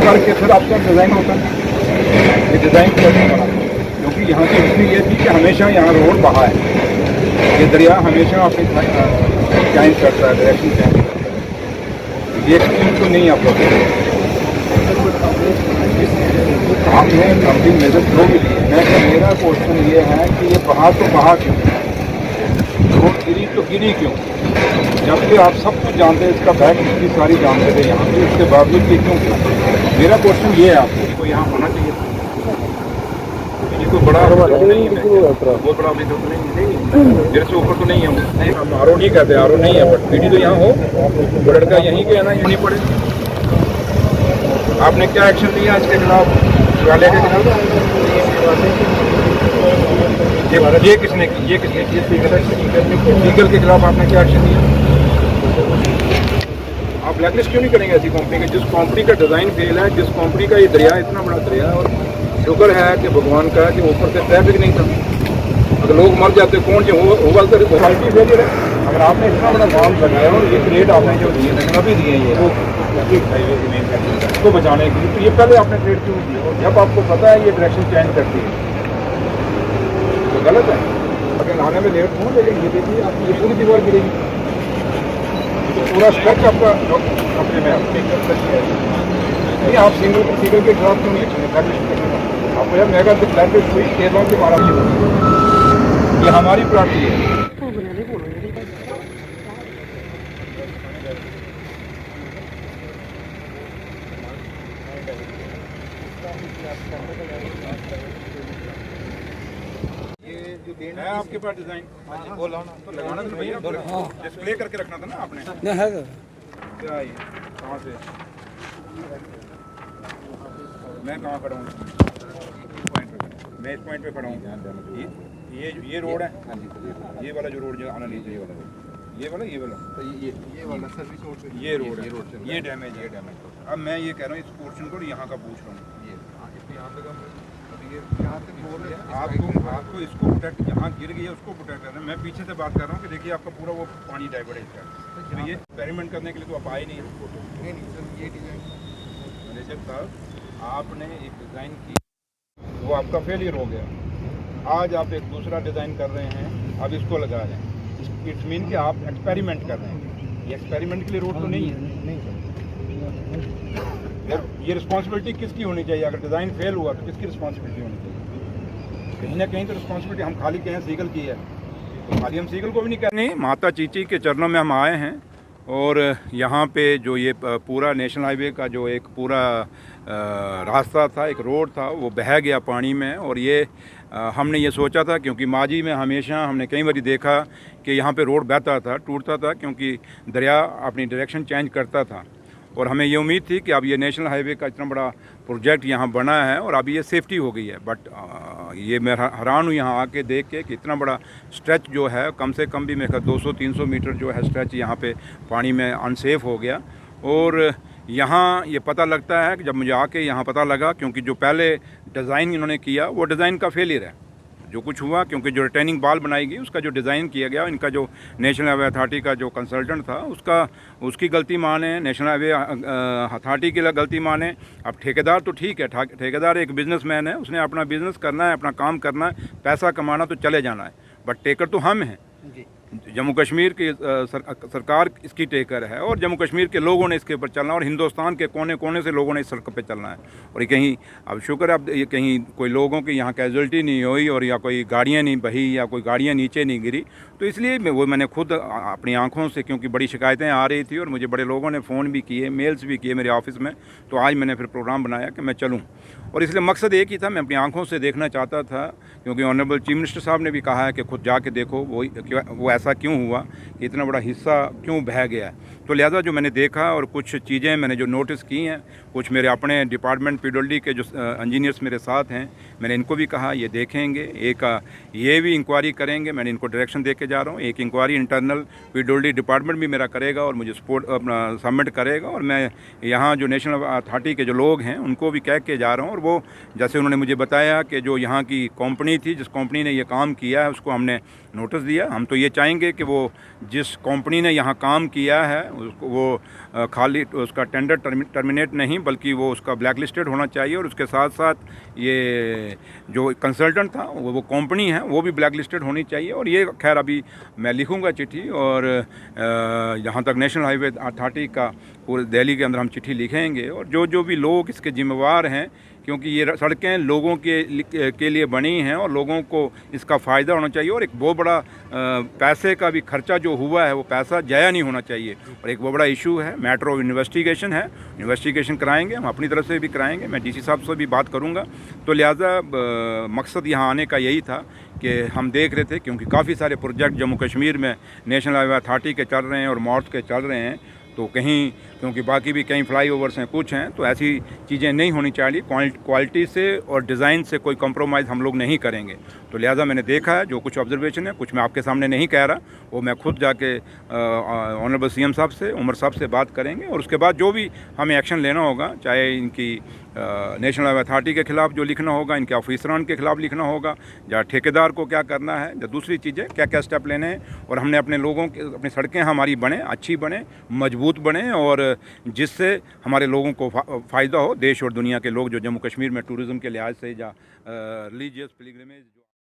करके फिर आपका डिज़ाइन होता है, ये डिज़ाइन कैसे बना, क्योंकि यहाँ की हिस्ट्री ये थी कि हमेशा यहाँ रोड बहा है, ये दरिया हमेशा अपनी चेंज करता है, डायरेक्शन चेंज करता है, ये चीज़ तो नहीं आप लोग आपने डंपिंग मेजर जो भी लिए। मेरा क्वेश्चन ये है कि ये बहा तो बहा क्यों, रोड गिरी तो गिरी क्यों, जबकि आप सब कुछ जानते हैं, इसका बैक हिस्ट्री सारी जानते थे यहाँ पे, इसके बावजूद ये क्यों गिरा। मेरा क्वेश्चन ये है आपको, यहाँ होना चाहिए, ये कोई बड़ा नहीं है, बहुत बड़ा तो नहीं है, मेरे से ऊपर तो नहीं है, हम आर ओ नहीं कहते, आर ओ नहीं है, बट पीडी तो यहाँ हो, वो लड़का यहीं के है ना, यहीं पड़े। आपने क्या एक्शन लिया इसके खिलाफ, वाले के खिलाफ? ये किसने की, ये किसने की, लीगल के खिलाफ आपने क्या एक्शन लिया? आप ब्लैकलिस्ट क्यों नहीं करेंगे ऐसी कंपनी के, जिस कंपनी का डिज़ाइन फेल है, जिस कंपनी का ये दरिया इतना बड़ा दरिया है, और शुक्र है कि भगवान का कि ऊपर से ट्रैफिक नहीं था, अगर लोग मर जाते कौन जो होगा तो सोसाइटी फेलियर है। अगर आपने इतना बड़ा बांध लगाया और ये क्रेड आपने जो दिए अभी दिए ये हाईवे की मेन उसको बचाने के लिए, तो ये पहले आपने ट्रेड क्यों दिया, और जब आपको पता है ये डायरेक्शन चेंज करती है तो गलत है। अगर आने में लेट हो, लेकिन ये देखिए आपकी ये पूरी दीवार गिरेगी, तो पूरा स्ट्रक्च आपका अपने में नहीं। आप सिंगल के खिलाफ क्यों नहीं एक्शन आपको, जब मेगा ब्लैकलिस्ट हुई केरला के 12 बजे, ये हमारी प्रॉपर्टी है। है आपके पास डिजाइन, बोला ना तो लगाना था भैया, डिस्प्ले करके रखना था ना आपने। है क्या ये कहाँ से, मैं कहाँ खड़ा हूँ, मैं इस पॉइंट पे खड़ा हूँ, ये रोड है, ये वाला जो रोड जो आना लीजिए, ये वाला सर्विस रोड, ये रोड है, ये डैमेज। अब मैं ये कह रहा हूँ इस पोर्शन को यहाँ का पूछ रहा हूँ, आपको इसको प्रोटेक्ट, यहाँ गिर गई है उसको प्रोटेक्ट करना है। मैं पीछे से बात कर रहा हूँ कि देखिए आपका पूरा वो पानी डाइवर्ट है इसका, तो ये एक्सपेरिमेंट करने के लिए तो आप आए नहीं। सर ये डिज़ाइन मैनेजर साहब आपने एक डिज़ाइन की, वो आपका फेलियर हो गया, आज आप एक दूसरा डिज़ाइन कर रहे हैं, अब इसको लगा रहे हैं, इट्स मीन कि आप एक्सपेरिमेंट कर रहे हैं। ये एक्सपेरिमेंट के लिए रोड तो नहीं है। ये रिस्पॉन्सिबिलिटी किसकी होनी चाहिए, अगर डिज़ाइन फेल हुआ तो किसकी रिस्पॉन्सिबिलिटी होनी चाहिए? कहीं ना कहीं तो रिस्पॉन्सिबिलिटी हम खाली कहें सीगल की है, तो खाली हम सीगल को भी नहीं करने। माता चीची के चरणों में हम आए हैं, और यहाँ पे जो ये पूरा नेशनल हाईवे का जो एक पूरा रास्ता था, एक रोड था, वो बह गया पानी में। और ये हमने ये सोचा था, क्योंकि माजी में हमेशा हमने कई बार देखा कि यहाँ पे रोड बहता था, टूटता था, क्योंकि दरिया अपनी डायरेक्शन चेंज करता था। और हमें ये उम्मीद थी कि अब ये नेशनल हाईवे का इतना बड़ा प्रोजेक्ट यहाँ बना है और अब ये सेफ्टी हो गई है, बट ये मैं हैरान हूँ यहाँ आके देख के कि इतना बड़ा स्ट्रेच जो है, कम से कम भी मेरे 200-300 मीटर जो है स्ट्रेच यहाँ पे पानी में अनसेफ हो गया। और यहाँ ये पता लगता है कि जब मुझे आके यहाँ पता लगा, क्योंकि जो पहले डिज़ाइन इन्होंने किया वो डिज़ाइन का फेलियर है, जो कुछ हुआ, क्योंकि जो रिटर्निंग बाल बनाई गई उसका जो डिज़ाइन किया गया, इनका जो नेशनल हाईवे अथॉरिटी का जो कंसल्टेंट था उसकी गलती माने, नेशनल हाईवे अथॉरिटी की गलती माने। अब ठेकेदार तो ठीक है, ठेकेदार एक बिजनेसमैन है, उसने अपना बिजनेस करना है, अपना काम करना है, पैसा कमाना तो चले जाना है, बट टेकर तो हम हैं। जम्मू कश्मीर की सरकार इसकी टेकर है, और जम्मू कश्मीर के लोगों ने इसके ऊपर चलना, और हिंदुस्तान के कोने कोने से लोगों ने इस सड़क पे चलना है। और ये कहीं, अब शुक्र है अब ये कहीं कोई लोगों की यहाँ कैजुअल्टी नहीं हुई, और या कोई गाड़ियाँ नहीं बही, या कोई गाड़ियाँ नीचे नहीं गिरी। तो इसलिए मैंने खुद अपनी आंखों से, क्योंकि बड़ी शिकायतें आ रही थी और मुझे बड़े लोगों ने फ़ोन भी किए, मेल्स भी किए मेरे ऑफिस में, तो आज मैंने फिर प्रोग्राम बनाया कि मैं चलूँ। और इसलिए मकसद एक ही था, मैं अपनी आंखों से देखना चाहता था, क्योंकि ऑनरेबल चीफ मिनिस्टर साहब ने भी कहा है कि खुद जाके देखो, वो ऐसा क्यों हुआ कि इतना बड़ा हिस्सा क्यों बह गया। तो लिहाजा जो मैंने देखा और कुछ चीज़ें मैंने जो नोटिस की हैं, कुछ मेरे अपने डिपार्टमेंट पीडब्ल्यूडी के जो इंजीनियर्स मेरे साथ हैं, मैंने इनको भी कहा ये देखेंगे, एक ये भी इंक्वायरी करेंगे, मैंने इनको डायरेक्शन दे के जा रहा हूँ। एक इंक्वायरी इंटरनल पीडब्ल्यूडी डिपार्टमेंट भी मेरा करेगा और मुझे सपोर्ट अपना सबमिट करेगा, और मैं यहाँ जो नेशनल अथॉरिटी के जो लोग हैं उनको भी कह के जा रहा हूँ। और वो जैसे उन्होंने मुझे बताया कि जो यहाँ की कंपनी थी, जिस कंपनी ने ये काम किया है, उसको हमने नोटिस दिया। हम तो ये चाहेंगे कि वो जिस कंपनी ने यहाँ काम किया है उसको वो खाली उसका टेंडर टर्मिनेट नहीं, बल्कि वो उसका ब्लैक लिस्टेड होना चाहिए, और उसके साथ साथ ये जो कंसल्टेंट था वो कंपनी है वो भी ब्लैक लिस्टेड होनी चाहिए। और ये खैर अभी मैं लिखूंगा चिट्ठी, और यहाँ तक नेशनल हाईवे अथॉरिटी का पूरे दिल्ली के अंदर हम चिट्ठी लिखेंगे, और जो भी लोग इसके जिम्मेवार हैं, क्योंकि ये सड़कें लोगों के लिए बनी हैं और लोगों को इसका फ़ायदा होना चाहिए, और एक बहुत बड़ा पैसे का भी खर्चा जो हुआ है वो पैसा जाया नहीं होना चाहिए। और एक बहुत बड़ा इशू है, मैटर ऑफ इन्वेस्टिगेशन है, इन्वेस्टिगेशन कराएंगे, हम अपनी तरफ से भी कराएंगे, मैं डीसी साहब से भी बात करूंगा। तो लिहाजा मकसद यहाँ आने का यही था कि हम देख रहे थे, क्योंकि काफ़ी सारे प्रोजेक्ट जम्मू कश्मीर में नेशनल हाईवे अथॉरिटी के चल रहे हैं और मॉर्ट्स के चल रहे हैं, तो कहीं क्योंकि बाकी भी कहीं फ्लाईओवर्स हैं, कुछ हैं, तो ऐसी चीज़ें नहीं होनी चाहिए। क्वालिटी से और डिज़ाइन से कोई कंप्रोमाइज़ हम लोग नहीं करेंगे। तो लिहाजा मैंने देखा है, जो कुछ ऑब्जर्वेशन है, कुछ मैं आपके सामने नहीं कह रहा, वो मैं खुद जाके ऑनरेबल सीएम साहब से, उमर साहब से बात करेंगे, और उसके बाद जो भी हमें एक्शन लेना होगा, चाहे इनकी नेशनल हाईवे अथॉरिटी के ख़िलाफ़ जो लिखना होगा, इनके ऑफिसरान के ख़िलाफ़ लिखना होगा, या ठेकेदार को क्या करना है, या दूसरी चीज़ें क्या क्या स्टेप लेने हैं, और हमने अपने लोगों के अपनी सड़कें हमारी बने, अच्छी बने, मजबूत बने, और जिससे हमारे लोगों को फ़ायदा हो, देश और दुनिया के लोग जो जम्मू कश्मीर में टूरिज़म के लिहाज से या रिलीजियस पिलग्रिमेज